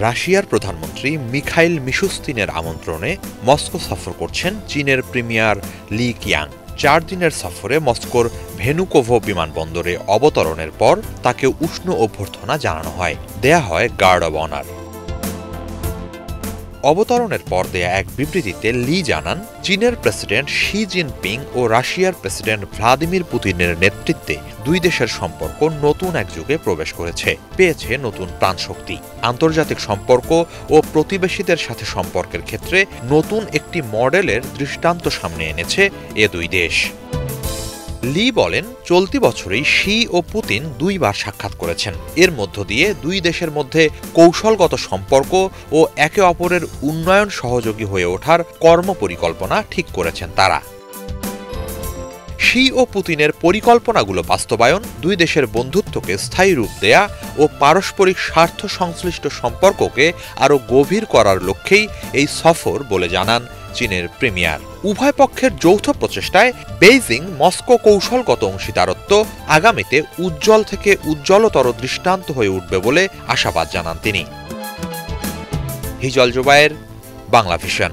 রাশিয়ার প্রধানমন্ত্রী মিখাইল মিশুস্তিনের আমন্ত্রণে মস্কো সফর করছেন চীনের প্রিমিয়ার লি কিয়াং। 4 দিনের সফরে মস্কোর ভেনুকোভো বিমানবন্দরে অবতরণের পর তাকে উষ্ণ অভ্যর্থনা জানানো হয়, দেয়া হয় গার্ড অব অনার। অবতরণের পর দেয়া এক বিবৃতিতে লি জানান, চীনের প্রেসিডেন্ট শি জিনপিং ও রাশিয়ার প্রেসিডেন্ট ভ্লাদিমির পুতিনের নেতৃত্বে দুই দেশের সম্পর্ক নতুন এক যুগে প্রবেশ করেছে, পেয়েছে নতুন প্রাণশক্তি। আন্তর্জাতিক সম্পর্ক ও প্রতিবেশীদের সাথে সম্পর্কের ক্ষেত্রে নতুন একটি মডেলের দৃষ্টান্ত সামনে এনেছে এ দুই দেশ। লি বলেন, চলতি বছরেই শি ও পুতিন 2 বার সাক্ষাৎ করেছেন। এর মধ্য দিয়ে দুই দেশের মধ্যে কৌশলগত সম্পর্ক ও একে অপরের উন্নয়ন সহযোগী হয়ে ওঠার কর্মপরিকল্পনা ঠিক করেছেন তারা। শি ও পুতিনের পরিকল্পনাগুলো বাস্তবায়ন, দুই দেশের বন্ধুত্বকে স্থায়ী রূপ দেয়া ও পারস্পরিক স্বার্থ সংশ্লিষ্ট সম্পর্ককে আরও গভীর করার লক্ষ্যেই এই সফর বলে জানান চীনের প্রিমিয়ার। উভয় পক্ষের যৌথ প্রচেষ্টায় বেইজিং মস্কো কৌশলগত অংশীদারত্ব আগামীতে উজ্জ্বল থেকে উজ্জ্বলতর দৃষ্টান্ত হয়ে উঠবে বলে আশাবাদ জানান তিনি। হিজল জুবায়ের, বাংলা ভিশন।